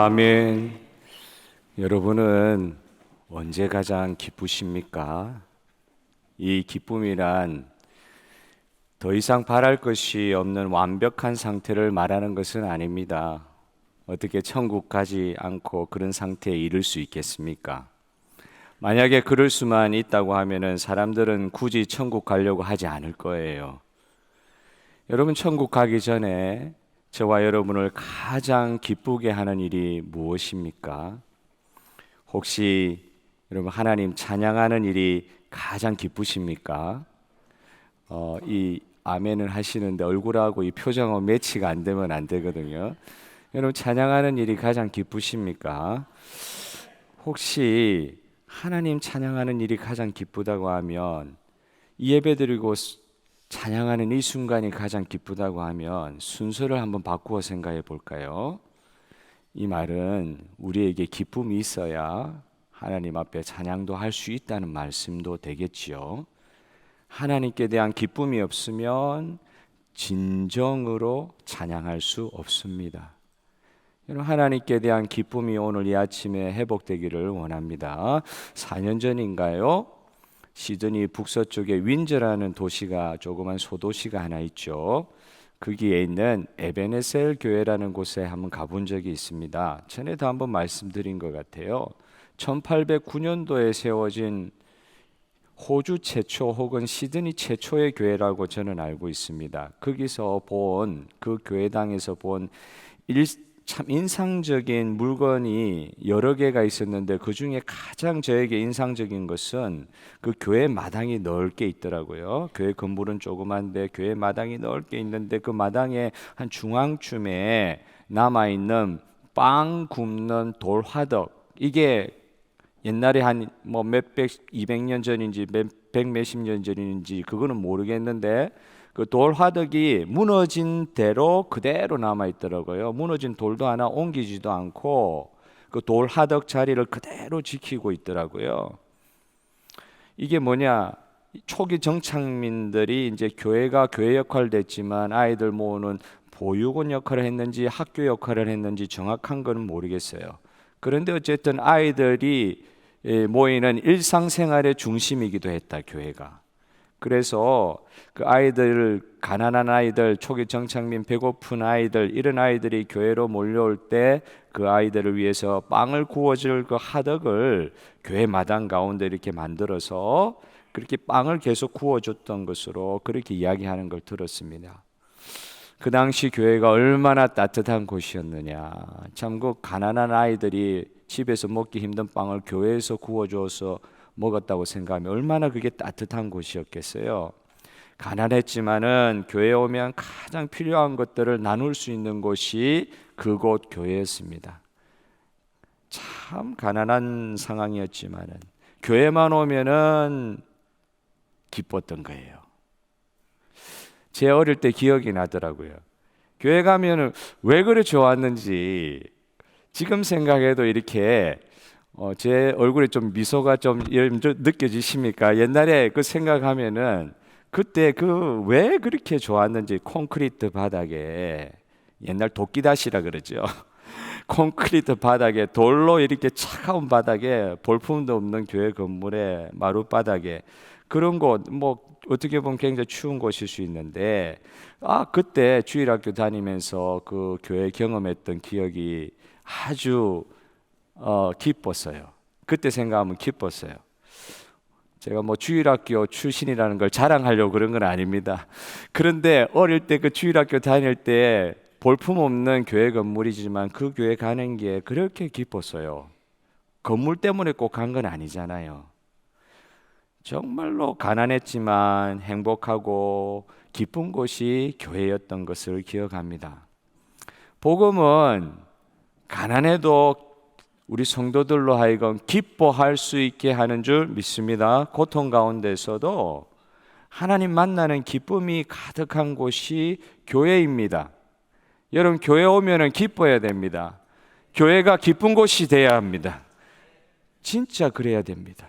아멘. 여러분은 언제 가장 기쁘십니까? 이 기쁨이란 더 이상 바랄 것이 없는 완벽한 상태를 말하는 것은 아닙니다. 어떻게 천국 가지 않고 그런 상태에 이를 수 있겠습니까? 만약에 그럴 수만 있다고 하면은 사람들은 굳이 천국 가려고 하지 않을 거예요. 여러분, 천국 가기 전에 저와 여러분을 가장 기쁘게 하는 일이 무엇입니까? 혹시 여러분 하나님 찬양하는 일이 가장 기쁘십니까? 이 아멘을 하시는데 얼굴하고 이 표정하고 매치가 안 되면 안 되거든요. 여러분, 찬양하는 일이 가장 기쁘십니까? 혹시 하나님 찬양하는 일이 가장 기쁘다고 하면, 이 예배드리고 찬양하는 이 순간이 가장 기쁘다고 하면 순서를 한번 바꾸어 생각해 볼까요? 이 말은 우리에게 기쁨이 있어야 하나님 앞에 찬양도 할 수 있다는 말씀도 되겠지요. 하나님께 대한 기쁨이 없으면 진정으로 찬양할 수 없습니다. 여러분, 하나님께 대한 기쁨이 오늘 이 아침에 회복되기를 원합니다. 4년 전인가요? 시드니 북서쪽에 윈저라는 도시가, 조그만 소도시가 하나 있죠. 거기에 있는 에베네셀 교회라는 곳에 한번 가본 적이 있습니다. 전에도 한번 말씀드린 것 같아요. 1809년도에 세워진 호주 최초 혹은 시드니 최초의 교회라고 저는 알고 있습니다. 거기서 본, 그 교회당에서 본 참 인상적인 물건이 여러 개가 있었는데, 그 중에 가장 저에게 인상적인 것은 그 교회 마당이 넓게 있더라고요. 교회 건물은 조그만데 교회 마당이 넓게 있는데, 그 마당의 한 중앙쯤에 남아있는 빵 굽는 돌 화덕, 이게 옛날에 한 뭐 몇백, 200년 전인지 백 몇십 년 전인지 그거는 모르겠는데, 그 돌 화덕이 무너진 대로 그대로 남아 있더라고요. 무너진 돌도 하나 옮기지도 않고 그 돌 화덕 자리를 그대로 지키고 있더라고요. 이게 뭐냐? 초기 정착민들이 이제 교회가 교회 역할을 했지만 아이들 모으는 보육원 역할을 했는지 학교 역할을 했는지 정확한 건 모르겠어요. 그런데 어쨌든 아이들이 모이는 일상생활의 중심이기도 했다, 교회가. 그래서 그 아이들, 가난한 아이들, 초기 정착민, 배고픈 아이들, 이런 아이들이 교회로 몰려올 때 그 아이들을 위해서 빵을 구워줄 그 화덕을 교회 마당 가운데 이렇게 만들어서 그렇게 빵을 계속 구워줬던 것으로 그렇게 이야기하는 걸 들었습니다. 그 당시 교회가 얼마나 따뜻한 곳이었느냐. 참, 그 가난한 아이들이 집에서 먹기 힘든 빵을 교회에서 구워줘서 먹었다고 생각하면 얼마나 그게 따뜻한 곳이었겠어요. 가난했지만은 교회에 오면 가장 필요한 것들을 나눌 수 있는 곳이 그곳 교회였습니다. 참 가난한 상황이었지만은 교회만 오면은 기뻤던 거예요. 제 어릴 때 기억이 나더라고요. 교회 가면은 왜 그래 좋았는지 지금 생각해도 이렇게 제 얼굴에 좀 미소가 좀 느껴지십니까? 옛날에 그 생각하면은 그때 그 왜 그렇게 좋았는지, 콘크리트 바닥에, 옛날 도끼다시라 그러죠. 콘크리트 바닥에, 돌로 이렇게 차가운 바닥에, 볼품도 없는 교회 건물의 마룻바닥에, 그런 곳, 뭐 어떻게 보면 굉장히 추운 곳일 수 있는데, 그때 주일학교 다니면서 그 교회 경험했던 기억이 아주 기뻤어요. 그때 생각하면 기뻤어요. 제가 뭐 주일학교 출신이라는 걸 자랑하려고 그런 건 아닙니다. 그런데 어릴 때 그 주일학교 다닐 때 볼품 없는 교회 건물이지만 그 교회 가는 게 그렇게 기뻤어요. 건물 때문에 꼭 간 건 아니잖아요. 정말로 가난했지만 행복하고 기쁜 곳이 교회였던 것을 기억합니다. 복음은 가난해도 우리 성도들로 하여금 기뻐할 수 있게 하는 줄 믿습니다. 고통 가운데서도 하나님 만나는 기쁨이 가득한 곳이 교회입니다. 여러분, 교회 오면은 기뻐야 됩니다. 교회가 기쁜 곳이 돼야 합니다. 진짜 그래야 됩니다.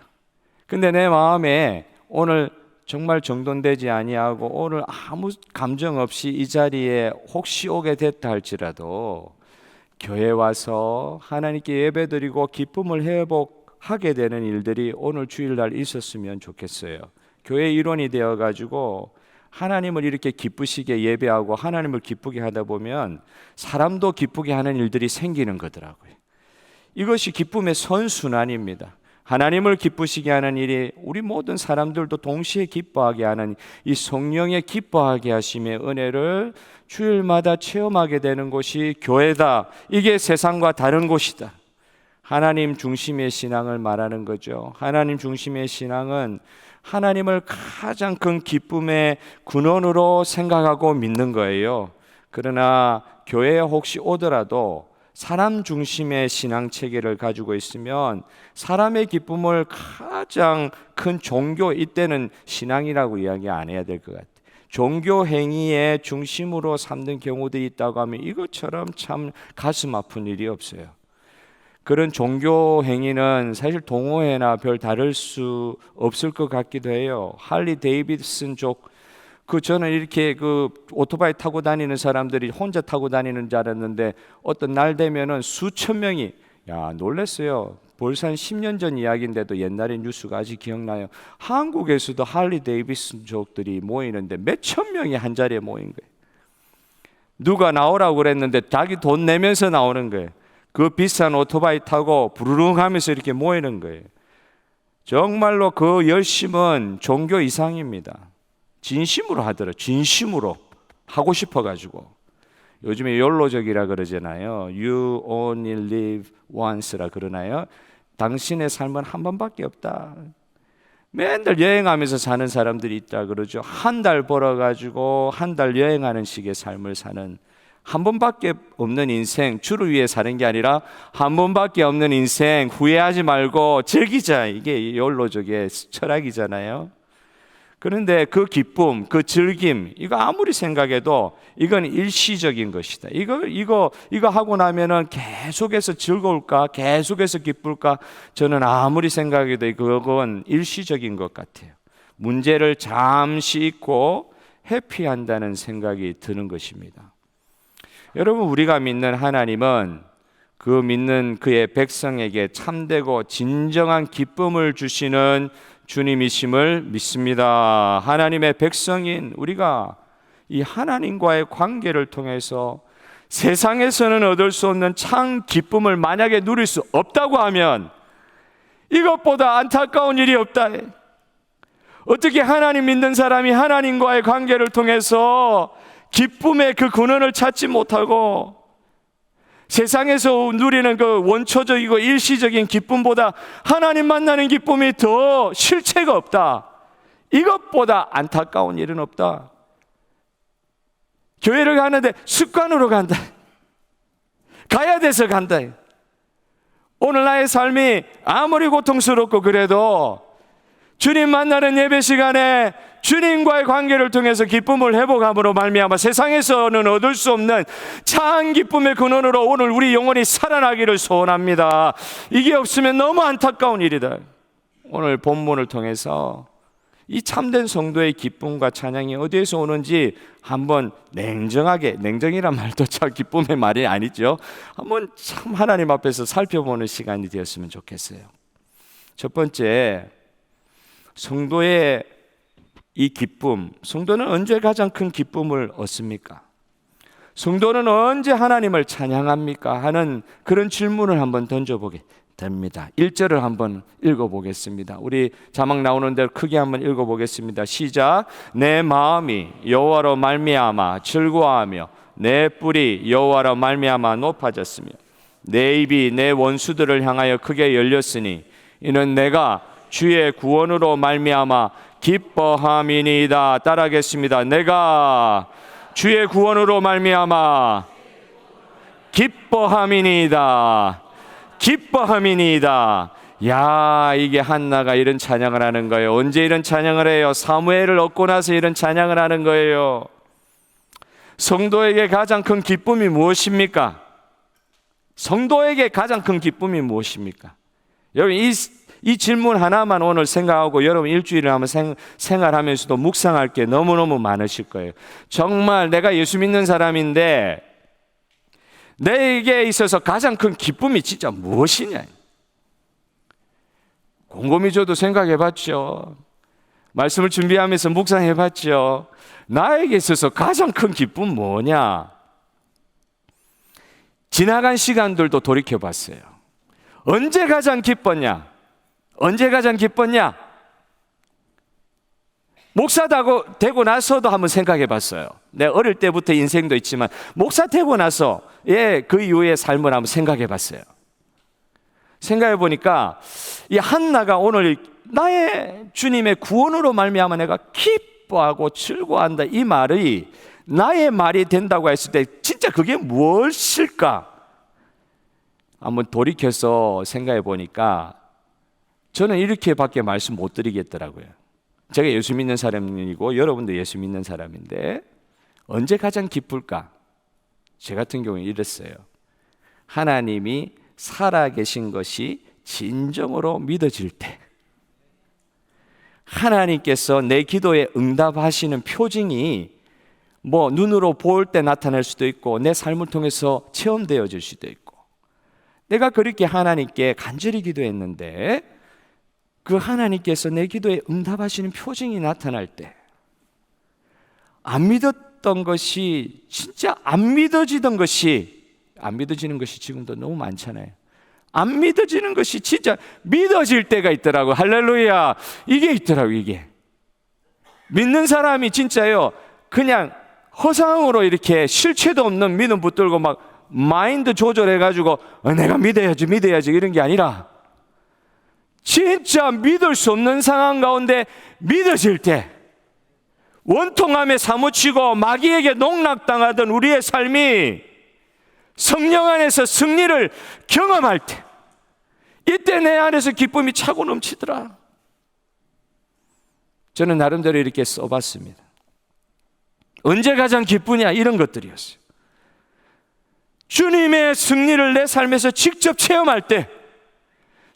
근데 내 마음에 오늘 정말 정돈되지 아니하고 오늘 아무 감정 없이 이 자리에 혹시 오게 됐다 할지라도 교회 와서 하나님께 예배드리고 기쁨을 회복하게 되는 일들이 오늘 주일날 있었으면 좋겠어요. 교회 일원이 되어가지고 하나님을 이렇게 기쁘시게 예배하고 하나님을 기쁘게 하다 보면 사람도 기쁘게 하는 일들이 생기는 거더라고요. 이것이 기쁨의 선순환입니다. 하나님을 기쁘시게 하는 일이 우리 모든 사람들도 동시에 기뻐하게 하는 이 성령의 기뻐하게 하심의 은혜를 주일마다 체험하게 되는 곳이 교회다. 이게 세상과 다른 곳이다. 하나님 중심의 신앙을 말하는 거죠. 하나님 중심의 신앙은 하나님을 가장 큰 기쁨의 근원으로 생각하고 믿는 거예요. 그러나 교회에 혹시 오더라도 사람 중심의 신앙 체계를 가지고 있으면 사람의 기쁨을 가장 큰 종교, 이때는 신앙이라고 이야기 안 해야 될 것 같아요. 종교 행위의 중심으로 삼는 경우도 있다고 하면 이것처럼 참 가슴 아픈 일이 없어요. 그런 종교 행위는 사실 동호회나 별 다를 수 없을 것 같기도 해요. 할리 데이비슨족, 저는 이렇게 오토바이 타고 다니는 사람들이 혼자 타고 다니는 줄 알았는데 어떤 날 되면은 수천 명이, 놀랐어요. 벌써 한 10년 전 이야기인데도 옛날에 뉴스가 아직 기억나요. 한국에서도 할리 데이비슨족들이 모이는데 몇천 명이 한 자리에 모인 거예요. 누가 나오라고 그랬는데 자기 돈 내면서 나오는 거예요. 그 비싼 오토바이 타고 부르릉 하면서 이렇게 모이는 거예요. 정말로 그 열심은 종교 이상입니다. 진심으로 하더라. 진심으로 하고 싶어가지고. 요즘에 욜로족이라 그러잖아요. You only live once라 그러나요? 당신의 삶은 한 번밖에 없다. 맨날 여행하면서 사는 사람들이 있다 그러죠. 한 달 벌어가지고 한 달 여행하는 식의 삶을 사는, 한 번밖에 없는 인생, 주를 위해 사는 게 아니라 한 번밖에 없는 인생 후회하지 말고 즐기자. 이게 욜로족의 철학이잖아요. 그런데 그 기쁨, 그 즐김, 이거 아무리 생각해도 이건 일시적인 것이다. 이거 하고 나면은 계속해서 즐거울까? 계속해서 기쁠까? 저는 아무리 생각해도 그건 일시적인 것 같아요. 문제를 잠시 잊고 회피한다는 생각이 드는 것입니다. 여러분, 우리가 믿는 하나님은 그 믿는 그의 백성에게 참되고 진정한 기쁨을 주시는 주님이심을 믿습니다. 하나님의 백성인 우리가 이 하나님과의 관계를 통해서 세상에서는 얻을 수 없는 참 기쁨을 만약에 누릴 수 없다고 하면 이것보다 안타까운 일이 없다. 어떻게 하나님 믿는 사람이 하나님과의 관계를 통해서 기쁨의 그 근원을 찾지 못하고 세상에서 누리는 그 원초적이고 일시적인 기쁨보다 하나님 만나는 기쁨이 더 실체가 없다. 이것보다 안타까운 일은 없다. 교회를 가는데 습관으로 간다. 가야 돼서 간다. 오늘 나의 삶이 아무리 고통스럽고 그래도 주님 만나는 예배 시간에 주님과의 관계를 통해서 기쁨을 회복함으로 말미암아 세상에서는 얻을 수 없는 참 기쁨의 근원으로 오늘 우리 영혼이 살아나기를 소원합니다. 이게 없으면 너무 안타까운 일이다. 오늘 본문을 통해서 이 참된 성도의 기쁨과 찬양이 어디에서 오는지 한번 냉정하게, 냉정이란 말도 참 기쁨의 말이 아니죠. 한번 참 하나님 앞에서 살펴보는 시간이 되었으면 좋겠어요. 첫 번째, 성도의 이 기쁨, 성도는 언제 가장 큰 기쁨을 얻습니까? 성도는 언제 하나님을 찬양합니까? 하는 그런 질문을 한번 던져보게 됩니다. 1절을 한번 읽어보겠습니다. 우리 자막 나오는 대로 크게 한번 읽어보겠습니다. 시작. 내 마음이 여호와로 말미암아 즐거워하며 내 뿔이 여호와로 말미암아 높아졌으며 내 입이 내 원수들을 향하여 크게 열렸으니 이는 내가 주의 구원으로 말미암아 기뻐함이니이다. 따라하겠습니다. 내가 주의 구원으로 말미암아 기뻐함이니이다. 기뻐함이니이다. 야, 이게 한나가 이런 찬양을 하는 거예요. 언제 이런 찬양을 해요? 사무엘을 얻고 나서 이런 찬양을 하는 거예요. 성도에게 가장 큰 기쁨이 무엇입니까? 성도에게 가장 큰 기쁨이 무엇입니까? 여러분, 이 질문 하나만 오늘 생각하고 여러분 일주일을 한번 생활하면서도 묵상할 게 너무너무 많으실 거예요. 정말 내가 예수 믿는 사람인데 내게 있어서 가장 큰 기쁨이 진짜 무엇이냐? 곰곰이 저도 생각해 봤죠. 말씀을 준비하면서 묵상해 봤죠. 나에게 있어서 가장 큰 기쁨은 뭐냐? 지나간 시간들도 돌이켜 봤어요. 언제 가장 기뻤냐? 언제 가장 기뻤냐? 목사 되고 나서도 한번 생각해 봤어요. 내 어릴 때부터 인생도 있지만 목사 되고 나서 그 이후의 삶을 한번 생각해 봤어요. 생각해 보니까 이 한나가 오늘 나의 주님의 구원으로 말미암아 내가 기뻐하고 즐거워한다, 이 말이 나의 말이 된다고 했을 때 진짜 그게 무엇일까? 한번 돌이켜서 생각해 보니까 저는 이렇게밖에 말씀 못 드리겠더라고요. 제가 예수 믿는 사람이고 여러분도 예수 믿는 사람인데 언제 가장 기쁠까? 제 같은 경우에 이랬어요. 하나님이 살아계신 것이 진정으로 믿어질 때, 하나님께서 내 기도에 응답하시는 표징이 뭐 눈으로 볼 때 나타날 수도 있고 내 삶을 통해서 체험되어질 수도 있고, 내가 그렇게 하나님께 간절히 기도했는데 그 하나님께서 내 기도에 응답하시는 표징이 나타날 때, 안 믿었던 것이 진짜 안 믿어지던 것이, 안 믿어지는 것이 지금도 너무 많잖아요. 안 믿어지는 것이 진짜 믿어질 때가 있더라고. 할렐루야. 이게 있더라고. 이게 믿는 사람이 진짜요, 그냥 허상으로 이렇게 실체도 없는 믿음 붙들고 막 마인드 조절해가지고 내가 믿어야지 이런 게 아니라 진짜 믿을 수 없는 상황 가운데 믿어질 때, 원통함에 사무치고 마귀에게 농락당하던 우리의 삶이 성령 안에서 승리를 경험할 때, 이때 내 안에서 기쁨이 차고 넘치더라. 저는 나름대로 이렇게 써봤습니다. 언제 가장 기쁘냐? 이런 것들이었어요. 주님의 승리를 내 삶에서 직접 체험할 때,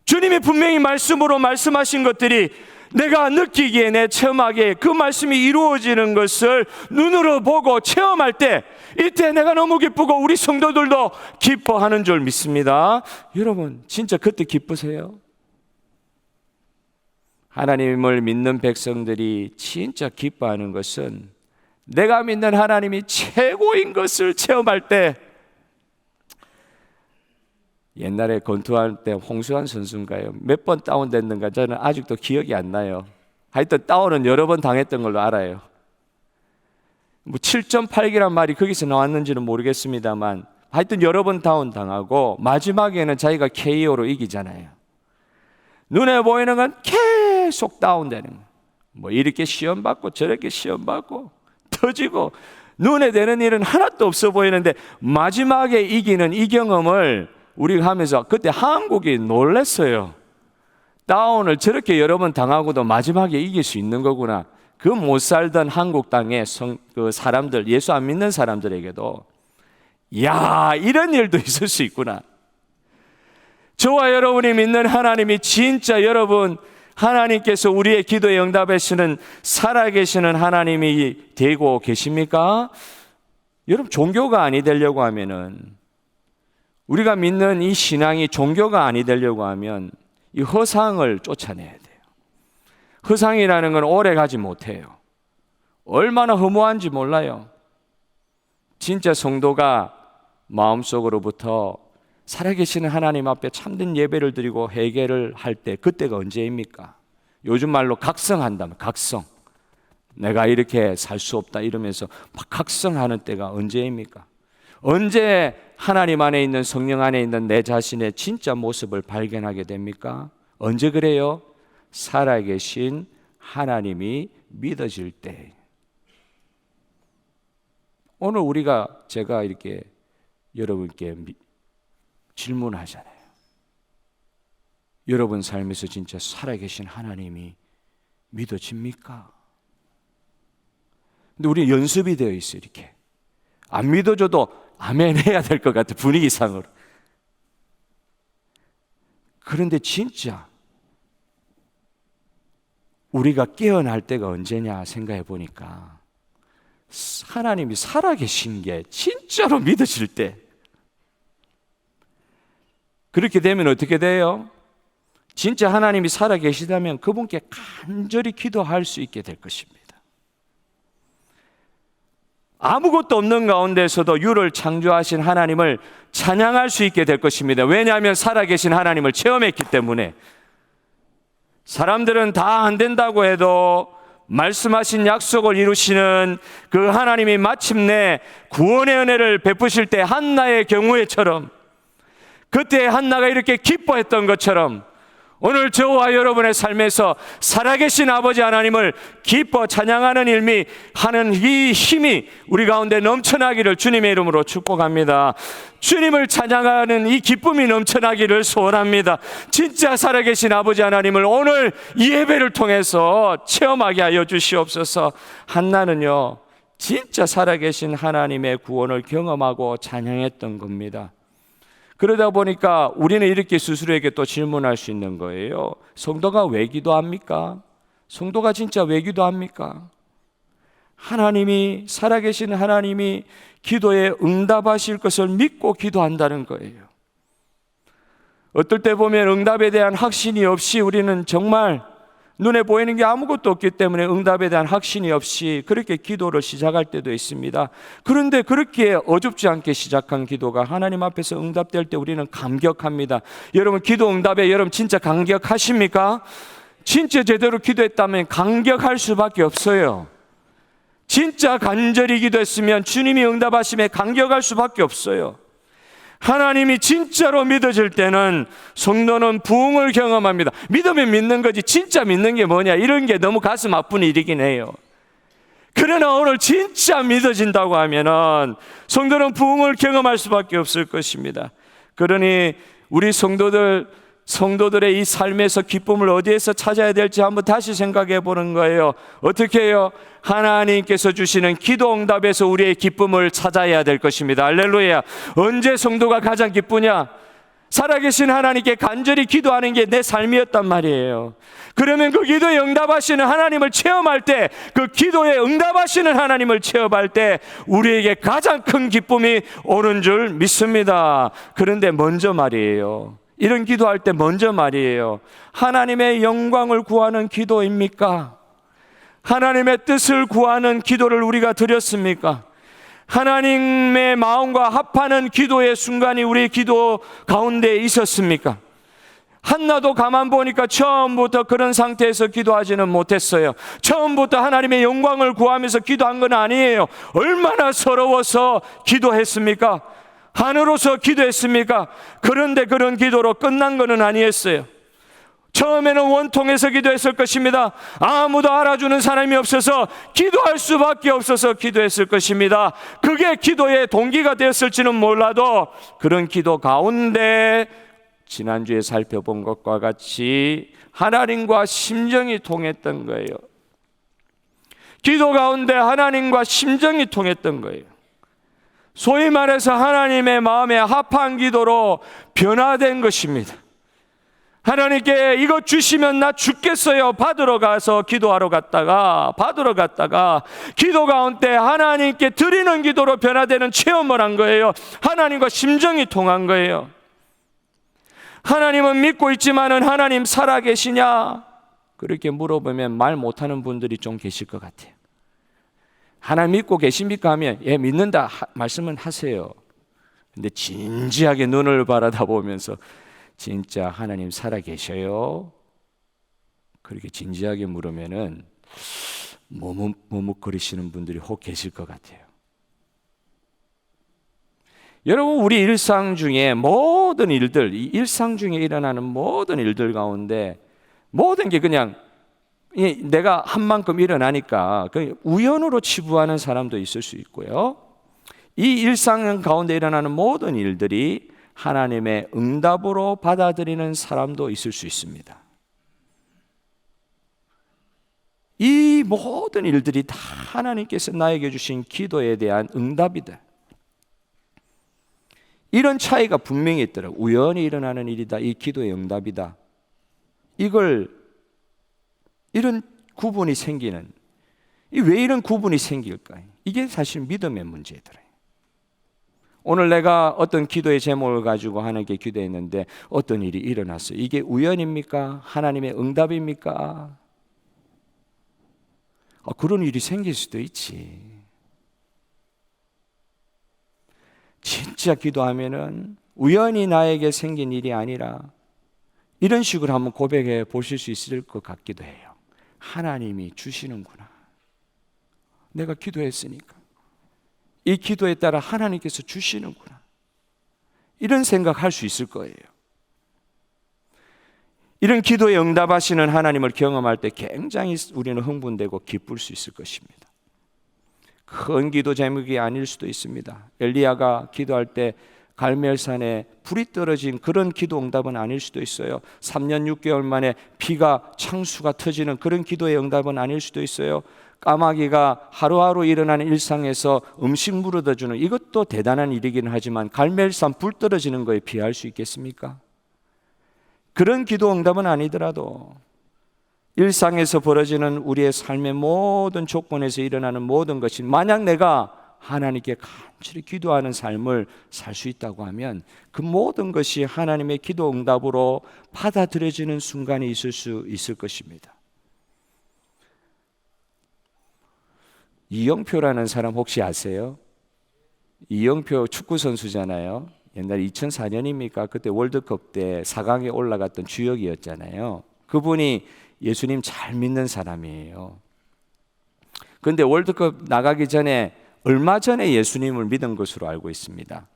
주님이 분명히 말씀으로 말씀하신 것들이 내가 느끼기에, 내 체험하기에 그 말씀이 이루어지는 것을 눈으로 보고 체험할 때, 이때 내가 너무 기쁘고 우리 성도들도 기뻐하는 줄 믿습니다. 여러분 진짜 그때 기쁘세요? 하나님을 믿는 백성들이 진짜 기뻐하는 것은 내가 믿는 하나님이 최고인 것을 체험할 때. 옛날에 권투할 때 홍수환 선수인가요? 몇 번 다운됐는가 저는 아직도 기억이 안 나요. 하여튼 다운은 여러 번 당했던 걸로 알아요. 뭐 7.8기란 말이 거기서 나왔는지는 모르겠습니다만 하여튼 여러 번 다운 당하고 마지막에는 자기가 KO로 이기잖아요. 눈에 보이는 건 계속 다운되는 거예요. 뭐 이렇게 시험 받고 저렇게 시험 받고 터지고 눈에 되는 일은 하나도 없어 보이는데 마지막에 이기는 이 경험을 우리가 하면서 그때 한국이 놀랐어요. 다운을 저렇게 여러 번 당하고도 마지막에 이길 수 있는 거구나. 그 못 살던 한국 땅의 그 사람들, 예수 안 믿는 사람들에게도 야, 이런 일도 있을 수 있구나. 저와 여러분이 믿는 하나님이 진짜 여러분, 하나님께서 우리의 기도에 응답하시는 살아계시는 하나님이 되고 계십니까? 여러분 종교가 아니 되려고 하면은, 우리가 믿는 이 신앙이 종교가 아니 되려고 하면 이 허상을 쫓아내야 돼요. 허상이라는 건 오래 가지 못해요. 얼마나 허무한지 몰라요. 진짜 성도가 마음속으로부터 살아계시는 하나님 앞에 참된 예배를 드리고 회개를 할 때, 그때가 언제입니까? 요즘 말로 각성한다면 각성. 내가 이렇게 살 수 없다 이러면서 막 각성하는 때가 언제입니까? 언제 하나님 안에 있는, 성령 안에 있는 내 자신의 진짜 모습을 발견하게 됩니까? 언제 그래요? 살아계신 하나님이 믿어질 때. 오늘 제가 이렇게 여러분께 질문하잖아요. 여러분 삶에서 진짜 살아계신 하나님이 믿어집니까? 근데 우리 연습이 되어 있어요. 이렇게 안 믿어줘도 아멘 해야 될 것 같아, 분위기상으로. 그런데 진짜 우리가 깨어날 때가 언제냐 생각해 보니까 하나님이 살아계신 게 진짜로 믿어질 때, 그렇게 되면 어떻게 돼요? 진짜 하나님이 살아계시다면 그분께 간절히 기도할 수 있게 될 것입니다. 아무것도 없는 가운데서도 유를 창조하신 하나님을 찬양할 수 있게 될 것입니다. 왜냐하면 살아계신 하나님을 체험했기 때문에. 사람들은 다 안 된다고 해도 말씀하신 약속을 이루시는 그 하나님이 마침내 구원의 은혜를 베푸실 때 한나의 경우에처럼, 그때 한나가 이렇게 기뻐했던 것처럼 오늘 저와 여러분의 삶에서 살아계신 아버지 하나님을 기뻐 찬양하는 일미 하는 이 힘이 우리 가운데 넘쳐나기를 주님의 이름으로 축복합니다. 주님을 찬양하는 이 기쁨이 넘쳐나기를 소원합니다. 진짜 살아계신 아버지 하나님을 오늘 이 예배를 통해서 체험하게 하여 주시옵소서. 한나는요, 진짜 살아계신 하나님의 구원을 경험하고 찬양했던 겁니다. 그러다 보니까 우리는 이렇게 스스로에게 또 질문할 수 있는 거예요. 성도가 왜 기도합니까? 성도가 진짜 왜 기도합니까? 하나님이, 살아계신 하나님이 기도에 응답하실 것을 믿고 기도한다는 거예요. 어떨 때 보면 응답에 대한 확신이 없이 우리는 정말 눈에 보이는 게 아무것도 없기 때문에 응답에 대한 확신이 없이 그렇게 기도를 시작할 때도 있습니다. 그런데 그렇게 어줍지 않게 시작한 기도가 하나님 앞에서 응답될 때 우리는 감격합니다. 여러분, 기도 응답에 여러분 진짜 감격하십니까? 진짜 제대로 기도했다면 감격할 수밖에 없어요. 진짜 간절히 기도했으면 주님이 응답하심에 감격할 수밖에 없어요. 하나님이 진짜로 믿어질 때는 성도는 부흥을 경험합니다. 믿으면 믿는 거지 진짜 믿는 게 뭐냐, 이런 게 너무 가슴 아픈 일이긴 해요. 그러나 오늘 진짜 믿어진다고 하면은 성도는 부흥을 경험할 수밖에 없을 것입니다. 그러니 우리 성도들의 이 삶에서 기쁨을 어디에서 찾아야 될지 한번 다시 생각해 보는 거예요. 어떻게 해요? 하나님께서 주시는 기도 응답에서 우리의 기쁨을 찾아야 될 것입니다. 할렐루야. 언제 성도가 가장 기쁘냐? 살아계신 하나님께 간절히 기도하는 게 내 삶이었단 말이에요. 그러면 그 기도에 응답하시는 하나님을 체험할 때, 그 기도에 응답하시는 하나님을 체험할 때 우리에게 가장 큰 기쁨이 오는 줄 믿습니다. 그런데 먼저 말이에요, 이런 기도할 때 먼저 말이에요, 하나님의 영광을 구하는 기도입니까? 하나님의 뜻을 구하는 기도를 우리가 드렸습니까? 하나님의 마음과 합하는 기도의 순간이 우리 기도 가운데 있었습니까? 한나도 가만 보니까 처음부터 그런 상태에서 기도하지는 못했어요. 처음부터 하나님의 영광을 구하면서 기도한 건 아니에요. 얼마나 서러워서 기도했습니까? 하늘로서 기도했습니까? 그런데 그런 기도로 끝난 것은 아니었어요. 처음에는 원통해서 기도했을 것입니다. 아무도 알아주는 사람이 없어서 기도할 수밖에 없어서 기도했을 것입니다. 그게 기도의 동기가 되었을지는 몰라도 그런 기도 가운데 지난주에 살펴본 것과 같이 하나님과 심정이 통했던 거예요. 기도 가운데 하나님과 심정이 통했던 거예요. 소위 말해서 하나님의 마음에 합한 기도로 변화된 것입니다. 하나님께 이것 주시면 나 죽겠어요 받으러 가서 기도하러 갔다가 기도 가운데 하나님께 드리는 기도로 변화되는 체험을 한 거예요. 하나님과 심정이 통한 거예요. 하나님은 믿고 있지만은 하나님 살아계시냐? 그렇게 물어보면 말 못하는 분들이 좀 계실 것 같아요. 하나님 믿고 계십니까? 하면 예 믿는다 말씀은 하세요. 근데 진지하게 눈을 바라다보면서 진짜 하나님 살아계셔요? 그렇게 진지하게 물으면은 머뭇거리시는 분들이 혹 계실 것 같아요. 여러분, 우리 일상 중에 모든 일들, 일상 중에 일어나는 모든 일들 가운데 모든 게 그냥 내가 한 만큼 일어나니까 우연으로 치부하는 사람도 있을 수 있고요. 이 일상 가운데 일어나는 모든 일들이 하나님의 응답으로 받아들이는 사람도 있을 수 있습니다. 이 모든 일들이 다 하나님께서 나에게 주신 기도에 대한 응답이다. 이런 차이가 분명히 있더라고요. 우연히 일어나는 일이다, 이 기도의 응답이다. 이런 구분이 생기는, 왜 이런 구분이 생길까요? 이게 사실 믿음의 문제더라고요. 오늘 내가 어떤 기도의 제목을 가지고 하나님께 기도했는데 어떤 일이 일어났어요. 이게 우연입니까? 하나님의 응답입니까? 그런 일이 생길 수도 있지. 진짜 기도하면은 우연히 나에게 생긴 일이 아니라 이런 식으로 한번 고백해 보실 수 있을 것 같기도 해요. 하나님이 주시는구나. 내가 기도했으니까 이 기도에 따라 하나님께서 주시는구나. 이런 생각할 수 있을 거예요. 이런 기도에 응답하시는 하나님을 경험할 때 굉장히 우리는 흥분되고 기쁠 수 있을 것입니다. 큰 기도 제목이 아닐 수도 있습니다. 엘리야가 기도할 때 갈멜산에 불이 떨어진 그런 기도 응답은 아닐 수도 있어요. 3년 6개월 만에 비가 창수가 터지는 그런 기도의 응답은 아닐 수도 있어요. 까마귀가 하루하루 일어나는 일상에서 음식 물어다 주는 이것도 대단한 일이긴 하지만 갈멜산 불 떨어지는 거에 비할 수 있겠습니까? 그런 기도 응답은 아니더라도 일상에서 벌어지는 우리의 삶의 모든 조건에서 일어나는 모든 것이 만약 내가 하나님께 간절히 기도하는 삶을 살 수 있다고 하면 그 모든 것이 하나님의 기도 응답으로 받아들여지는 순간이 있을 수 있을 것입니다. 이영표라는 사람 혹시 아세요? 이영표 축구 선수잖아요. 옛날 2004년입니까? 그때 월드컵 때 4강에 올라갔던 주역이었잖아요. 그분이 예수님 잘 믿는 사람이에요. 그런데 월드컵 나가기 전에 얼마 전에 예수님을 믿은 것으로 알고 있습니다.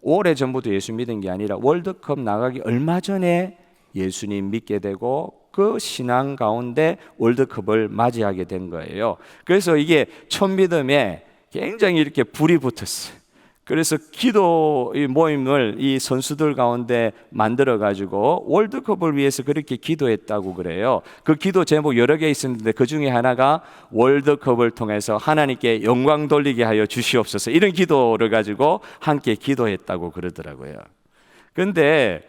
오래전부터 예수 믿은 게 아니라 월드컵 나가기 얼마 전에 예수님 믿게 되고 그 신앙 가운데 월드컵을 맞이하게 된 거예요. 그래서 이게 첫 믿음에 굉장히 이렇게 불이 붙었어요. 그래서 기도 모임을 이 선수들 가운데 만들어 가지고 월드컵을 위해서 그렇게 기도했다고 그래요. 그 기도 제목 여러 개 있었는데 그 중에 하나가 월드컵을 통해서 하나님께 영광 돌리게 하여 주시옵소서, 이런 기도를 가지고 함께 기도했다고 그러더라고요. 그런데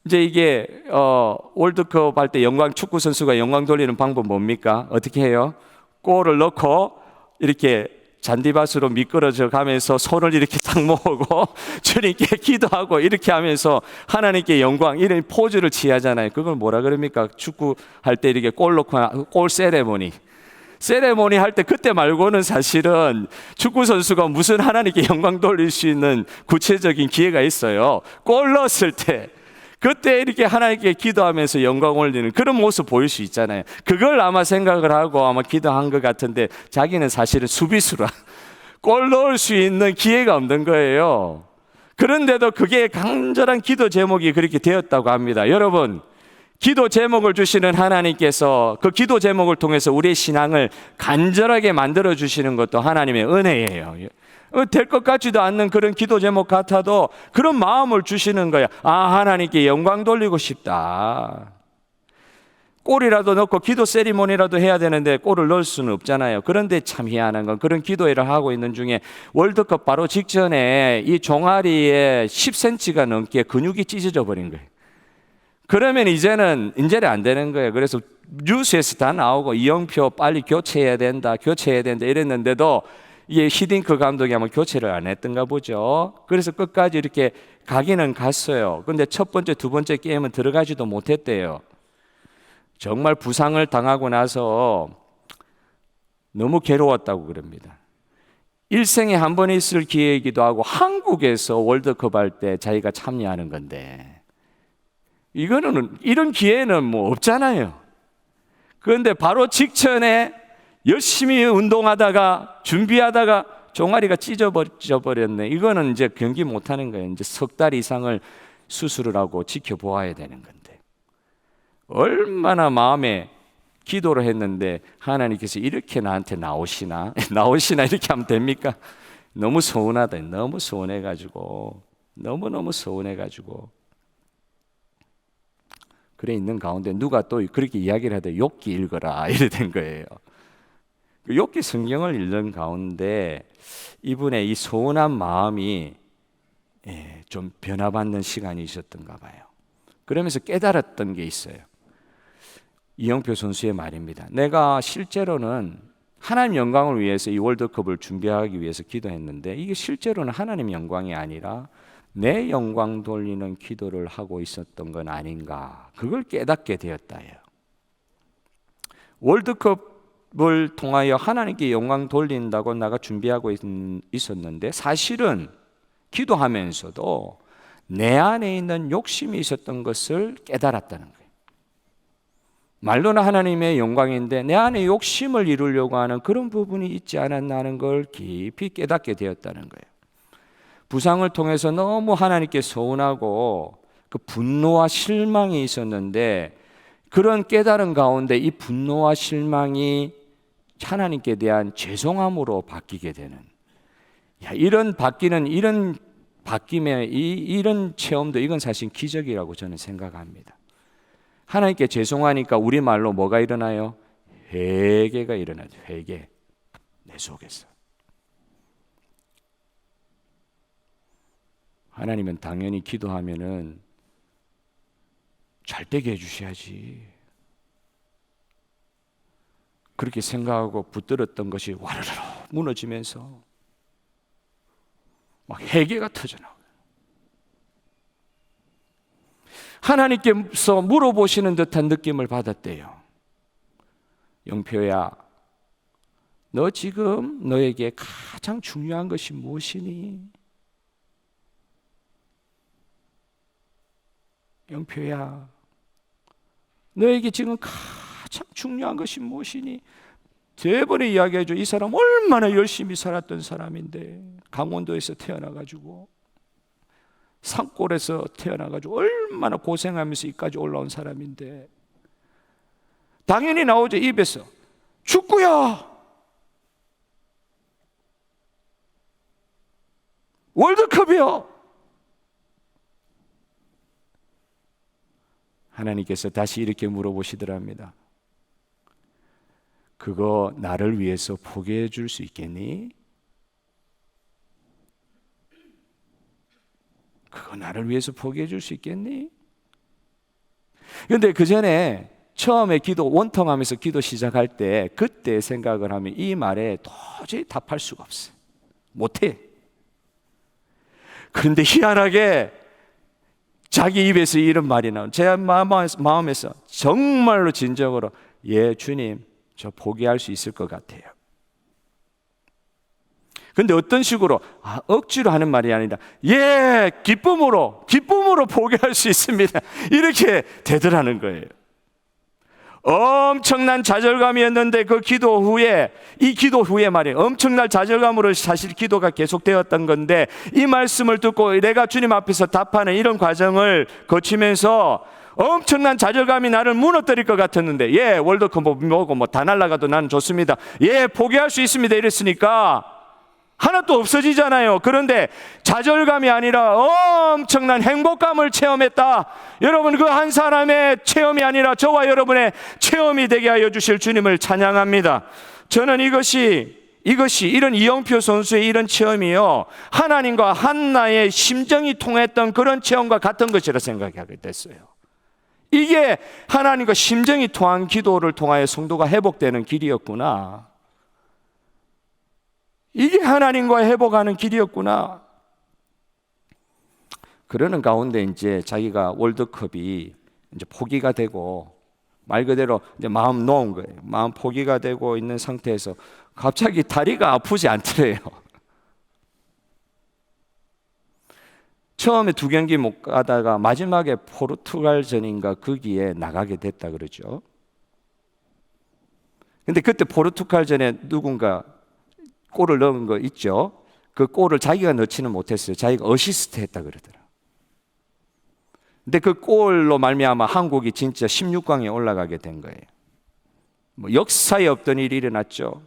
이제 이게 월드컵 할 때 축구 선수가 영광 돌리는 방법 뭡니까? 어떻게 해요? 골을 넣고 이렇게 잔디밭으로 미끄러져 가면서 손을 이렇게 딱 모으고 주님께 기도하고 이렇게 하면서 하나님께 영광, 이런 포즈를 취하잖아요. 그걸 뭐라 그럽니까? 축구할 때 이렇게 골 넣고 골 세레모니 할 때 그때 말고는 사실은 축구 선수가 무슨 하나님께 영광 돌릴 수 있는 구체적인 기회가 있어요. 골 넣었을 때 그때 이렇게 하나님께 기도하면서 영광 올리는 그런 모습 보일 수 있잖아요. 그걸 아마 생각을 하고 아마 기도한 것 같은데 자기는 사실은 수비수라 골 넣을 수 있는 기회가 없는 거예요. 그런데도 그게 간절한 기도 제목이 그렇게 되었다고 합니다. 여러분, 기도 제목을 주시는 하나님께서 그 기도 제목을 통해서 우리의 신앙을 간절하게 만들어 주시는 것도 하나님의 은혜예요. 될 것 같지도 않는 그런 기도 제목 같아도 그런 마음을 주시는 거야. 하나님께 영광 돌리고 싶다. 골이라도 넣고 기도 세리머니라도 해야 되는데 골을 넣을 수는 없잖아요. 그런데 참 희한한 건 그런 기도회를 하고 있는 중에 월드컵 바로 직전에 이 종아리에 10cm가 넘게 근육이 찢어져 버린 거예요. 그러면 이제는 안 되는 거예요. 그래서 뉴스에서 다 나오고 이영표 빨리 교체해야 된다 이랬는데도 이게 히딩크 감독이 아마 교체를 안 했던가 보죠. 그래서 끝까지 이렇게 가기는 갔어요. 근데 첫 번째, 두 번째 게임은 들어가지도 못했대요. 정말 부상을 당하고 나서 너무 괴로웠다고 그럽니다. 일생에 한 번 있을 기회이기도 하고 한국에서 월드컵 할 때 자기가 참여하는 건데 이런 기회는 뭐 없잖아요. 그런데 바로 직전에 열심히 운동하다가 준비하다가 종아리가 찢어져 버렸네. 이거는 이제 경기 못하는 거예요. 이제 석 달 이상을 수술을 하고 지켜보아야 되는 건데 얼마나 마음에 기도를 했는데 하나님께서 이렇게 나한테 나오시나 이렇게 하면 됩니까? 너무 서운하다. 너무 서운해가지고 그래 있는 가운데 누가 또 그렇게 이야기를 하더 욥기 읽어라 이래 된 거예요. 욥기 성경을 읽는 가운데 이분의 이 서운한 마음이 좀 변화받는 시간이 있었던가 봐요. 그러면서 깨달았던 게 있어요. 이영표 선수의 말입니다. 내가 실제로는 하나님 영광을 위해서 이 월드컵을 준비하기 위해서 기도했는데 이게 실제로는 하나님 영광이 아니라 내 영광 돌리는 기도를 하고 있었던 건 아닌가, 그걸 깨닫게 되었다요. 월드컵을 통하여 하나님께 영광 돌린다고 내가 준비하고 있었는데 사실은 기도하면서도 내 안에 있는 욕심이 있었던 것을 깨달았다는 거예요. 말로는 하나님의 영광인데 내 안에 욕심을 이루려고 하는 그런 부분이 있지 않았나 하는 걸 깊이 깨닫게 되었다는 거예요. 부상을 통해서 너무 하나님께 서운하고 그 분노와 실망이 있었는데 그런 깨달음 가운데 이 분노와 실망이 하나님께 대한 죄송함으로 바뀌게 되는, 이런 바뀜의 이런 체험도 이건 사실 기적이라고 저는 생각합니다. 하나님께 죄송하니까 우리말로 뭐가 일어나요? 회개가 일어나죠. 회개. 내 속에서. 하나님은 당연히 기도하면은 잘 되게 해주셔야지, 그렇게 생각하고 붙들었던 것이 와르르 무너지면서 막 회개가 터져나와요. 하나님께서 물어보시는 듯한 느낌을 받았대요. 영표야, 너 지금 너에게 가장 중요한 것이 무엇이니? 영표야, 너에게 지금 가장 중요한 것이 무엇이니? 대번에 이야기해줘. 이 사람 얼마나 열심히 살았던 사람인데, 강원도에서 태어나가지고 산골에서 태어나가지고 얼마나 고생하면서 이까지 올라온 사람인데, 당연히 나오죠. 입에서 축구야, 월드컵이요. 하나님께서 다시 이렇게 물어보시더랍니다. 그거 나를 위해서 포기해 줄 수 있겠니? 그거 나를 위해서 포기해 줄 수 있겠니? 그런데 그 전에 처음에 기도 원통하면서 기도 시작할 때 그때 생각을 하면 이 말에 도저히 답할 수가 없어요. 못해. 그런데 희한하게 자기 입에서 이런 말이 나온, 제 마음에서 정말로 진정으로 예 주님, 저 포기할 수 있을 것 같아요. 근데 어떤 식으로 억지로 하는 말이 아니라 예 기쁨으로 포기할 수 있습니다, 이렇게 되더라는 거예요. 엄청난 좌절감이었는데 그 기도 후에, 이 기도 후에 말이에요, 엄청난 좌절감으로 사실 기도가 계속되었던 건데 이 말씀을 듣고 내가 주님 앞에서 답하는 이런 과정을 거치면서 엄청난 좌절감이 나를 무너뜨릴 것 같았는데 예 월드컵 뭐고 뭐 다 날아가도 나는 좋습니다, 예 포기할 수 있습니다 이랬으니까 하나도 없어지잖아요. 그런데 좌절감이 아니라 엄청난 행복감을 체험했다. 여러분, 그 한 사람의 체험이 아니라 저와 여러분의 체험이 되게 하여 주실 주님을 찬양합니다. 저는 이것이 이런 이영표 선수의 이런 체험이요, 하나님과 한나의 심정이 통했던 그런 체험과 같은 것이라 생각하게 됐어요. 이게 하나님과 심정이 통한 기도를 통하여 성도가 회복되는 길이었구나. 이게 하나님과 회복하는 길이었구나. 그러는 가운데 이제 자기가 월드컵이 이제 포기가 되고, 말 그대로 이제 마음 놓은 거예요. 마음 포기가 되고 있는 상태에서 갑자기 다리가 아프지 않더래요. 처음에 2경기 못 가다가 마지막에 포르투갈전인가 거기에 나가게 됐다 그러죠. 근데 그때 포르투갈전에 누군가 골을 넣은 거 있죠. 그 골을 자기가 넣지는 못했어요. 자기가 어시스트 했다 그러더라. 근데 그 골로 말미암아 한국이 진짜 16강에 올라가게 된 거예요. 뭐 역사에 없던 일이 일어났죠.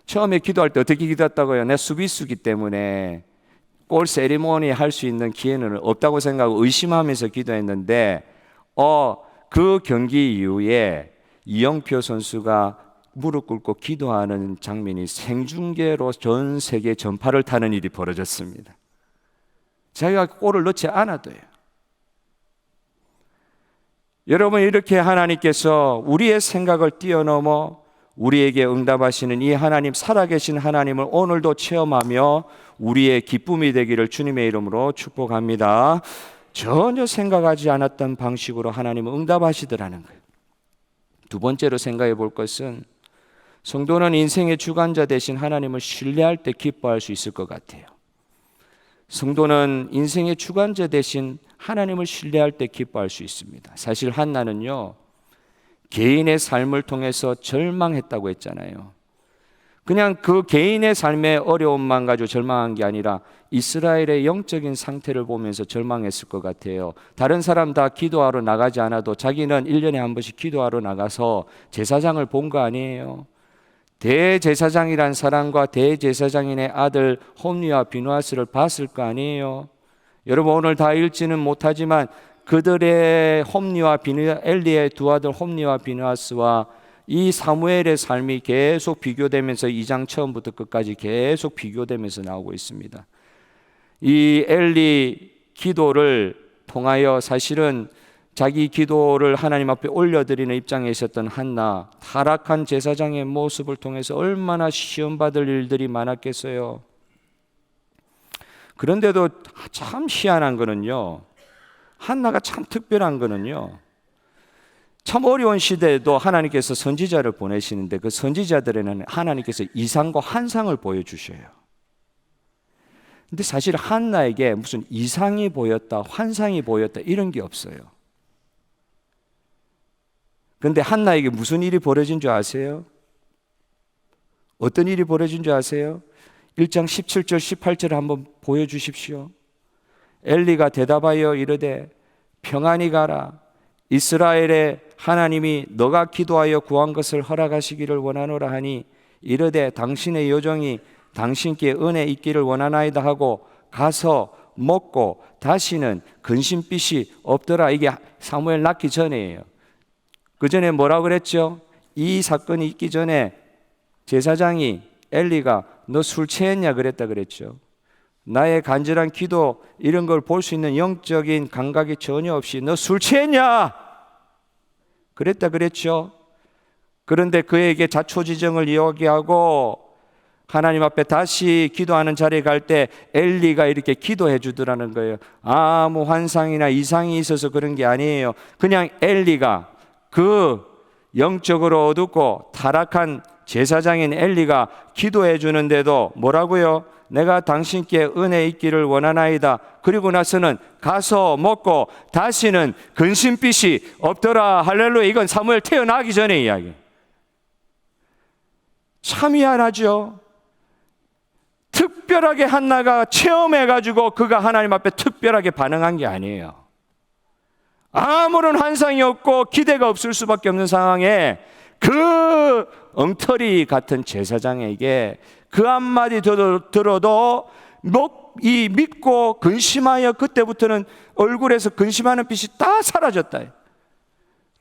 처음에 기도할 때 어떻게 기도했다고요? 내 수비수기 때문에 골 세리머니 할 수 있는 기회는 없다고 생각하고 의심하면서 기도했는데 그 경기 이후에 이영표 선수가 무릎 꿇고 기도하는 장면이 생중계로 전 세계 전파를 타는 일이 벌어졌습니다. 자기가 골을 넣지 않아도요. 여러분, 이렇게 하나님께서 우리의 생각을 뛰어넘어 우리에게 응답하시는 이 하나님, 살아계신 하나님을 오늘도 체험하며 우리의 기쁨이 되기를 주님의 이름으로 축복합니다. 전혀 생각하지 않았던 방식으로 하나님은 응답하시더라는 거예요. 두 번째로 생각해 볼 것은, 성도는 인생의 주관자 되신 하나님을 신뢰할 때 기뻐할 수 있을 것 같아요. 성도는 인생의 주관자 되신 하나님을 신뢰할 때 기뻐할 수 있습니다. 사실 한나는요, 개인의 삶을 통해서 절망했다고 했잖아요. 그냥 그 개인의 삶의 어려움만 가지고 절망한 게 아니라 이스라엘의 영적인 상태를 보면서 절망했을 것 같아요. 다른 사람 다 기도하러 나가지 않아도 자기는 1년에 한 번씩 기도하러 나가서 제사장을 본 거 아니에요. 대제사장이란 사람과 대제사장인의 아들 홈리와 비누아스를 봤을 거 아니에요. 여러분, 오늘 다 읽지는 못하지만 그들의 홈리와 비누아, 엘리의 두 아들 홈리와 비누아스와 이 사무엘의 삶이 계속 비교되면서 2장 처음부터 끝까지 계속 비교되면서 나오고 있습니다. 이 엘리 기도를 통하여 사실은 자기 기도를 하나님 앞에 올려드리는 입장에 있었던 한나, 타락한 제사장의 모습을 통해서 얼마나 시험받을 일들이 많았겠어요. 그런데도 참 희한한 거는요, 한나가 참 특별한 거는요, 참 어려운 시대에도 하나님께서 선지자를 보내시는데 그 선지자들에는 하나님께서 이상과 환상을 보여주셔요. 근데 사실 한나에게 무슨 이상이 보였다, 환상이 보였다 이런 게 없어요. 그런데 한나에게 무슨 일이 벌어진 줄 아세요? 어떤 일이 벌어진 줄 아세요? 1장 17절 18절을 한번 보여주십시오. 엘리가 대답하여 이르되 평안히 가라. 이스라엘의 하나님이 너가 기도하여 구한 것을 허락하시기를 원하노라 하니 이르되 당신의 요정이 당신께 은혜 있기를 원하나이다 하고 가서 먹고 다시는 근심빛이 없더라. 이게 사무엘 낳기 전이에요. 그 전에 뭐라고 그랬죠? 이 사건이 있기 전에 제사장이 엘리가 너 술 취했냐 그랬다 그랬죠. 나의 간절한 기도 이런 걸 볼 수 있는 영적인 감각이 전혀 없이 너 술 취했냐 그랬다 그랬죠. 그런데 그에게 자초지정을 이야기하고 하나님 앞에 다시 기도하는 자리에 갈 때 엘리가 이렇게 기도해 주더라는 거예요. 아무 환상이나 이상이 있어서 그런 게 아니에요. 그냥 엘리가, 그 영적으로 어둡고 타락한 제사장인 엘리가 기도해 주는데도 뭐라고요? 내가 당신께 은혜 있기를 원하나이다. 그리고 나서는 가서 먹고 다시는 근심빛이 없더라. 할렐루야. 이건 사무엘 태어나기 전의 이야기. 참 희한하죠. 특별하게 한나가 체험해가지고 그가 하나님 앞에 특별하게 반응한 게 아니에요. 아무런 환상이 없고 기대가 없을 수밖에 없는 상황에 그 엉터리 같은 제사장에게 그 한마디 들어도 이 믿고 근심하여 그때부터는 얼굴에서 근심하는 빛이 다 사라졌다.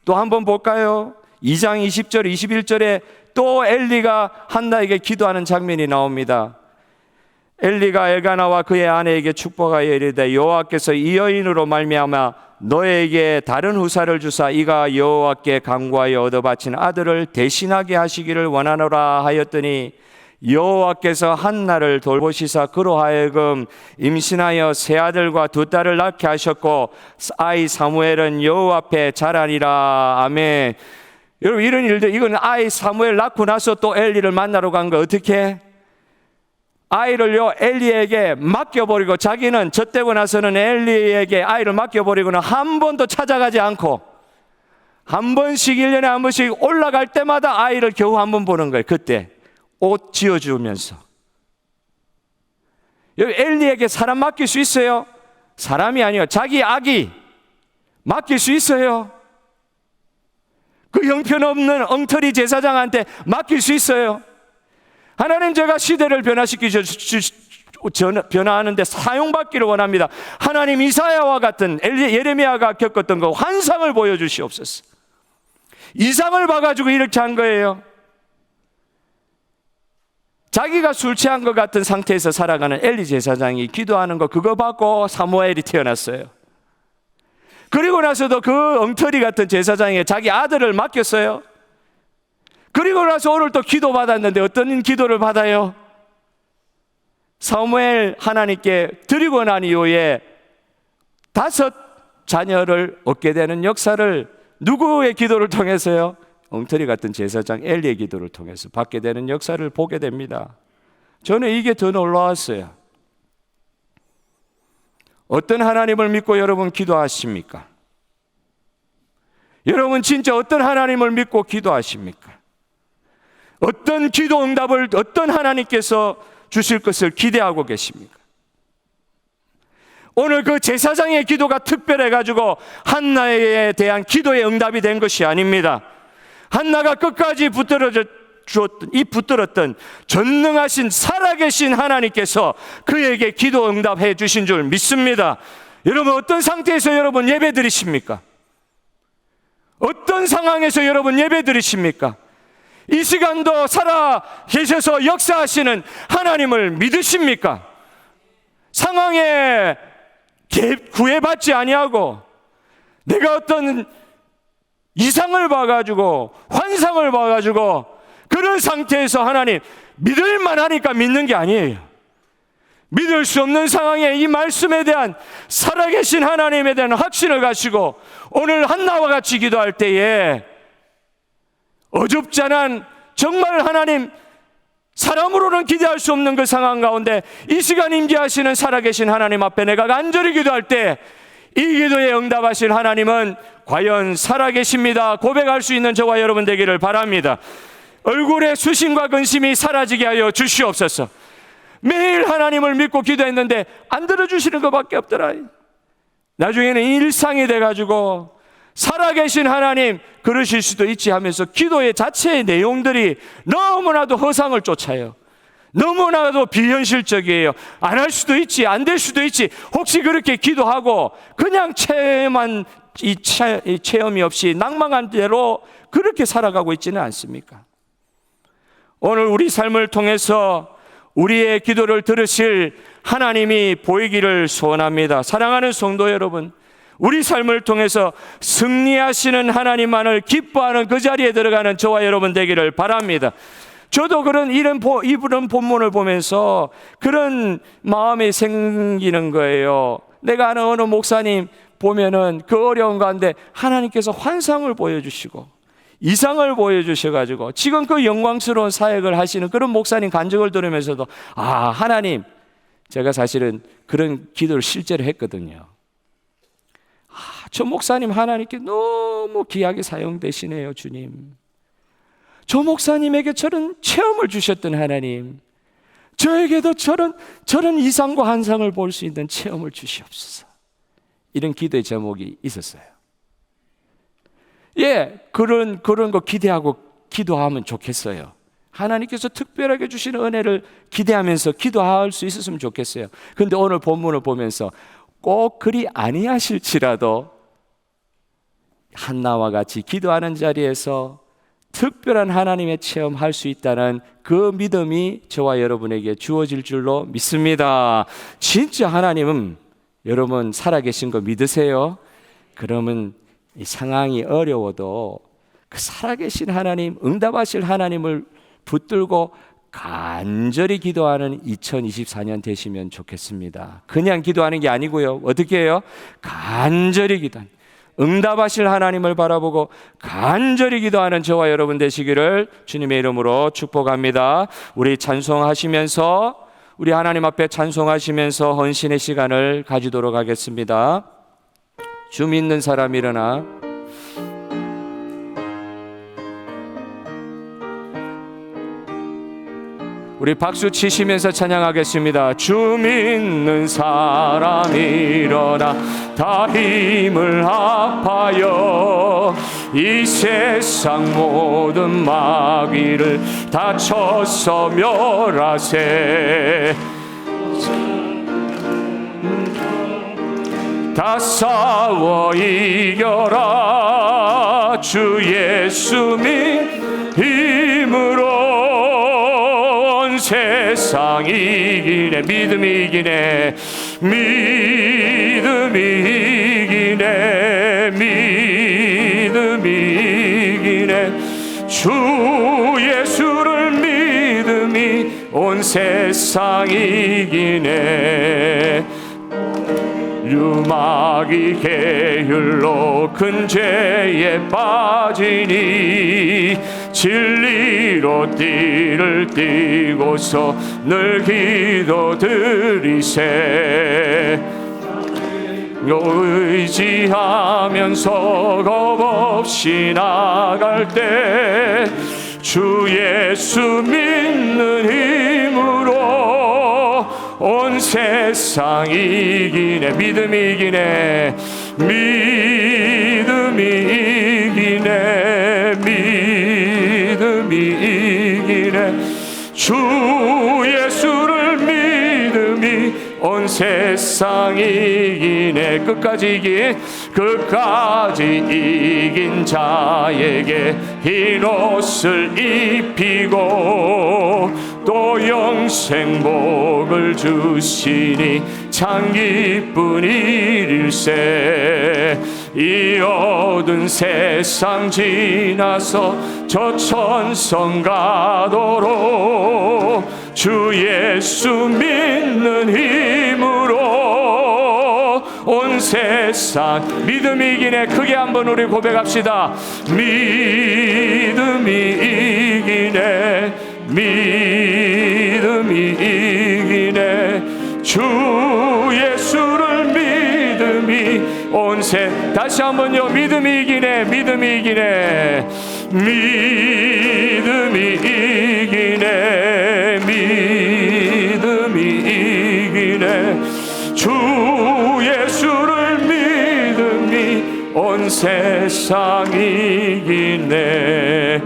또 한번 볼까요? 2장 20절 21절에 또 엘리가 한나에게 기도하는 장면이 나옵니다. 엘리가 엘가나와 그의 아내에게 축복하여 이르되 여호와께서 이 여인으로 말미암아 너에게 다른 후사를 주사 이가 여호와께 간구하여 얻어 바친 아들을 대신하게 하시기를 원하노라 하였더니 여호와께서 한나를 돌보시사 그로 하여금 임신하여 세 아들과 두 딸을 낳게 하셨고 아이 사무엘은 여호와 앞에 자라니라. 아멘. 여러분, 이런 일들, 이건 아이 사무엘 낳고 나서 또 엘리를 만나러 간 거 어떻게? 아이를요 엘리에게 맡겨버리고 자기는 젖되고 나서는 엘리에게 아이를 맡겨버리고는 한 번도 찾아가지 않고 한 번씩 1년에 한 번씩 올라갈 때마다 아이를 겨우 한 번 보는 거예요. 그때 옷 지어주면서. 여기 엘리에게 사람 맡길 수 있어요? 사람이 아니요, 자기 아기 맡길 수 있어요? 그 형편없는 엉터리 제사장한테 맡길 수 있어요? 하나님, 제가 시대를 변화하는데 사용받기를 원합니다. 하나님, 이사야와 같은 예레미야가 겪었던 그 환상을 보여주시옵소서. 이상을 봐가지고 이렇게 한 거예요. 자기가 술 취한 것 같은 상태에서 살아가는 엘리 제사장이 기도하는 거 그거 받고 사무엘이 태어났어요. 그리고 나서도 그 엉터리 같은 제사장에게 자기 아들을 맡겼어요. 그리고 나서 오늘 또 기도 받았는데 어떤 기도를 받아요? 사무엘 하나님께 드리고 난 이후에 5 자녀를 얻게 되는 역사를 누구의 기도를 통해서요? 엉터리 같은 제사장 엘리의 기도를 통해서 받게 되는 역사를 보게 됩니다. 저는 이게 더 놀라웠어요. 어떤 하나님을 믿고 여러분 기도하십니까? 여러분 진짜 어떤 하나님을 믿고 기도하십니까? 어떤 기도 응답을 어떤 하나님께서 주실 것을 기대하고 계십니까? 오늘 그 제사장의 기도가 특별해가지고 한나에 대한 기도의 응답이 된 것이 아닙니다. 한나가 끝까지 붙들었던 전능하신 살아계신 하나님께서 그에게 기도 응답해 주신 줄 믿습니다. 여러분 어떤 상태에서 여러분 예배 드리십니까? 어떤 상황에서 여러분 예배 드리십니까? 이 시간도 살아 계셔서 역사하시는 하나님을 믿으십니까? 상황에 구애받지 아니하고 내가 어떤 이상을 봐가지고 환상을 봐가지고 그런 상태에서 하나님 믿을만 하니까 믿는 게 아니에요. 믿을 수 없는 상황에 이 말씀에 대한 살아계신 하나님에 대한 확신을 가지고 오늘 한나와 같이 기도할 때에 어줍잖은 정말 하나님 사람으로는 기대할 수 없는 그 상황 가운데 이 시간 임재하시는 살아계신 하나님 앞에 내가 간절히 기도할 때 이 기도에 응답하실 하나님은 과연 살아계십니다 고백할 수 있는 저와 여러분 되기를 바랍니다. 얼굴에 수심과 근심이 사라지게 하여 주시옵소서. 매일 하나님을 믿고 기도했는데 안 들어주시는 것밖에 없더라. 나중에는 일상이 돼가지고 살아계신 하나님 그러실 수도 있지 하면서 기도의 자체의 내용들이 너무나도 허상을 쫓아요. 너무나도 비현실적이에요. 안 할 수도 있지, 안 될 수도 있지. 혹시 그렇게 기도하고 그냥 체험이 없이 낭만한 대로 그렇게 살아가고 있지는 않습니까? 오늘 우리 삶을 통해서 우리의 기도를 들으실 하나님이 보이기를 소원합니다. 사랑하는 성도 여러분, 우리 삶을 통해서 승리하시는 하나님만을 기뻐하는 그 자리에 들어가는 저와 여러분 되기를 바랍니다. 저도 이런 본문을 보면서 그런 마음이 생기는 거예요. 내가 아는 어느 목사님 보면은 그 어려운 가운데 하나님께서 환상을 보여주시고 이상을 보여주셔가지고 지금 그 영광스러운 사역을 하시는 그런 목사님 간증을 들으면서도 하나님, 제가 사실은 그런 기도를 실제로 했거든요. 저 목사님 하나님께 너무 귀하게 사용되시네요, 주님. 저 목사님에게 저런 체험을 주셨던 하나님, 저에게도 저런 이상과 환상을 볼 수 있는 체험을 주시옵소서. 이런 기도의 제목이 있었어요. 그런 거 기대하고 기도하면 좋겠어요. 하나님께서 특별하게 주시는 은혜를 기대하면서 기도할 수 있었으면 좋겠어요. 그런데 오늘 본문을 보면서 꼭 그리 아니하실지라도 한나와 같이 기도하는 자리에서 특별한 하나님의 체험할 수 있다는 그 믿음이 저와 여러분에게 주어질 줄로 믿습니다. 진짜 하나님은 여러분 살아계신 거 믿으세요? 그러면 이 상황이 어려워도 그 살아계신 하나님, 응답하실 하나님을 붙들고 간절히 기도하는 2024년 되시면 좋겠습니다. 그냥 기도하는 게 아니고요. 어떻게 해요? 간절히 기도하는, 응답하실 하나님을 바라보고 간절히 기도하는 저와 여러분 되시기를 주님의 이름으로 축복합니다. 우리 찬송하시면서, 우리 하나님 앞에 찬송하시면서 헌신의 시간을 가지도록 하겠습니다. 주 믿는 사람 일어나. 우리 박수 치시면서 찬양하겠습니다. 주 믿는 사람 일어나 다 힘을 합하여 이 세상 모든 마귀를 다 쳐서 멸하세. 다 싸워 이겨라. 주 예수 믿음으로 세상 이기네. 믿음이 이기네. 믿음이 이기네. 믿음이 이기네. 주 예수를 믿음이 온 세상 이기네. 류마기 계율로 큰 죄에 빠지니 진리로 띠를 띠고서 늘 기도드리세. 의지하면서 겁없이 나갈 때 주 예수 믿는 힘으로 온 세상 이기네. 믿음이 이기네. 믿음이 이기네. 믿음이 이기네. 주 예수를 믿음이 온 세상 이기네. 끝까지 이긴 자에게 흰 옷을 입히고 또 영생복을 주시니 참 기쁜 일일세. 이 어두운 세상 지나서 저 천성 가도록 주 예수 믿는 힘으로 온 세상 믿음이 이기네. 크게 한번 우리 고백합시다. 믿음이 이기네. 믿음이 이기네. 주 예수를 믿음이 온 세. 다시 한번요. 믿음이 이기네. 믿음이 이기네. 믿음이 이기네. 믿음이 이기네. 주 예수를 믿음이 온 세상 이기네.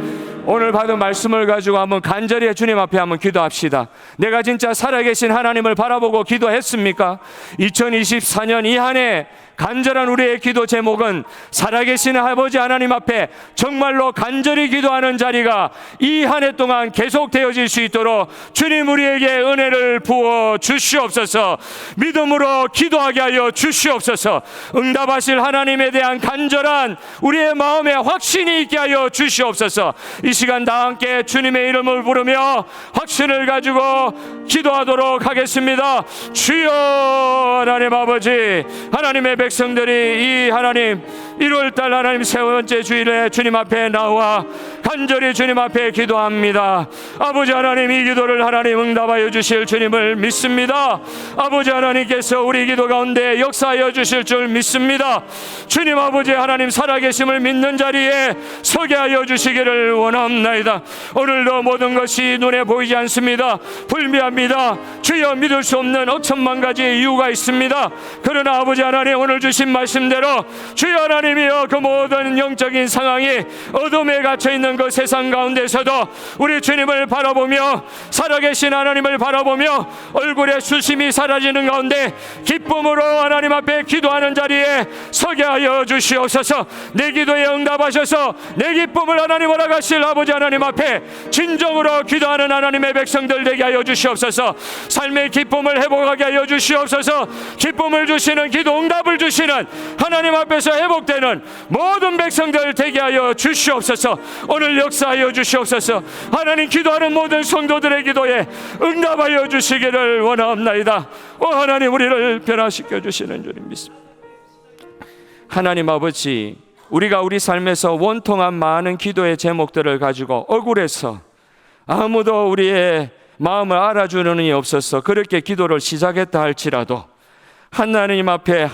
오늘 받은 말씀을 가지고 한번 간절히 주님 앞에 한번 기도합시다. 내가 진짜 살아계신 하나님을 바라보고 기도했습니까? 2024년 이 한 해 간절한 우리의 기도 제목은 살아계신 아버지 하나님 앞에 정말로 간절히 기도하는 자리가 이 한 해 동안 계속되어질 수 있도록 주님 우리에게 은혜를 부어 주시옵소서. 믿음으로 기도하게 하여 주시옵소서. 응답하실 하나님에 대한 간절한 우리의 마음에 확신이 있게 하여 주시옵소서. 이 시간 다 함께 주님의 이름을 부르며 확신을 가지고 기도하도록 하겠습니다. 주여 하나님 아버지, 하나님의 백성들이 이 하나님 1월달 하나님 세 번째 주일에 주님 앞에 나와 간절히 주님 앞에 기도합니다. 아버지 하나님, 이 기도를 하나님 응답하여 주실 주님을 믿습니다. 아버지 하나님께서 우리 기도 가운데 역사하여 주실 줄 믿습니다. 주님 아버지 하나님 살아계심을 믿는 자리에 서게 하여 주시기를 원합니다. 오늘도 모든 것이 눈에 보이지 않습니다. 불미합니다. 주여 믿을 수 없는 억천만 가지 이유가 있습니다. 그러나 아버지 하나님 오늘 주신 말씀대로 주여 하나님이여 그 모든 영적인 상황이 어둠에 갇혀있는 그 세상 가운데서도 우리 주님을 바라보며 살아계신 하나님을 바라보며 얼굴에 수심이 사라지는 가운데 기쁨으로 하나님 앞에 기도하는 자리에 서게 하여 주시옵소서. 내 기도에 응답하셔서 내 기쁨을 하나님 허락하실 아버지 하나님 앞에 진정으로 기도하는 하나님의 백성들 되게 하여 주시옵소서. 삶의 기쁨을 회복하게 하여 주시옵소서. 기쁨을 주시는 기도 응답을 주시는 하나님 앞에서 회복되는 모든 백성들 되게 하여 주시옵소서. 오늘 역사하여 주시옵소서. 하나님 기도하는 모든 성도들의 기도에 응답하여 주시기를 원하옵나이다. 하나님 우리를 변화시켜 주시는 줄 믿습니다. 하나님 아버지, 우리가 우리 삶에서 원통한 많은 기도의 제목들을 가지고 억울해서 아무도 우리의 마음을 알아주는 이가 없어서 그렇게 기도를 시작했다 할지라도 하나님 앞에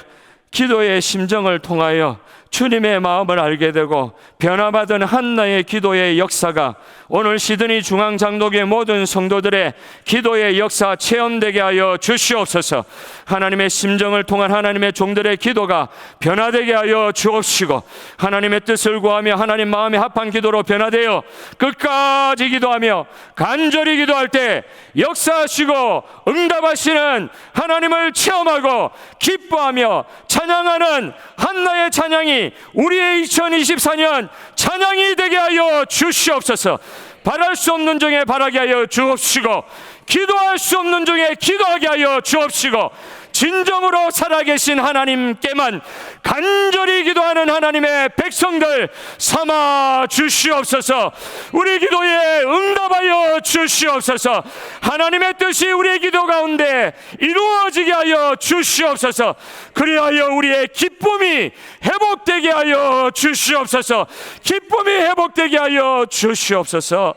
기도의 심정을 통하여 주님의 마음을 알게 되고 변화받은 한나의 기도의 역사가 오늘 시드니 중앙장로교회 모든 성도들의 기도의 역사 체험되게 하여 주시옵소서. 하나님의 심정을 통한 하나님의 종들의 기도가 변화되게 하여 주옵시고 하나님의 뜻을 구하며 하나님 마음에 합한 기도로 변화되어 끝까지 기도하며 간절히 기도할 때 역사하시고 응답하시는 하나님을 체험하고 기뻐하며 찬양하는 한나의 찬양이 우리의 2024년 찬양이 되게 하여 주시옵소서. 바랄 수 없는 중에 바라게 하여 주옵시고 기도할 수 없는 중에 기도하게 하여 주옵시고 진정으로 살아계신 하나님께만 간절히 기도하는 하나님의 백성들 삼아 주시옵소서. 우리 기도에 응답하여 주시옵소서. 하나님의 뜻이 우리의 기도 가운데 이루어지게 하여 주시옵소서. 그리하여 우리의 기쁨이 회복되게 하여 주시옵소서. 기쁨이 회복되게 하여 주시옵소서.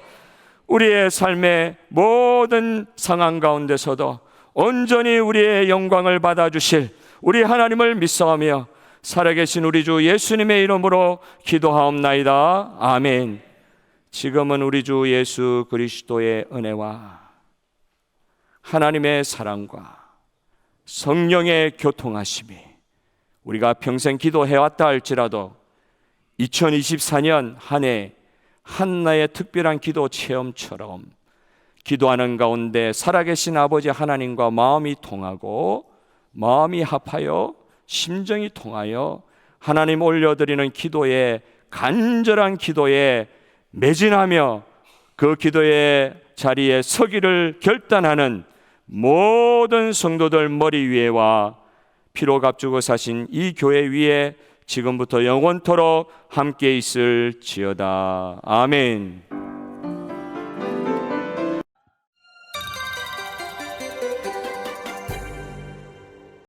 우리의 삶의 모든 상황 가운데서도 온전히 우리의 영광을 받아주실 우리 하나님을 믿사오며 살아계신 우리 주 예수님의 이름으로 기도하옵나이다. 아멘. 지금은 우리 주 예수 그리스도의 은혜와 하나님의 사랑과 성령의 교통하심이 우리가 평생 기도해왔다 할지라도 2024년 한 해 한나의 특별한 기도 체험처럼 기도하는 가운데 살아계신 아버지 하나님과 마음이 통하고 마음이 합하여 심정이 통하여 하나님 올려드리는 기도에 간절한 기도에 매진하며 그 기도의 자리에 서기를 결단하는 모든 성도들 머리 위에와 피로 값주고 사신 이 교회 위에 지금부터 영원토록 함께 있을지어다. 아멘.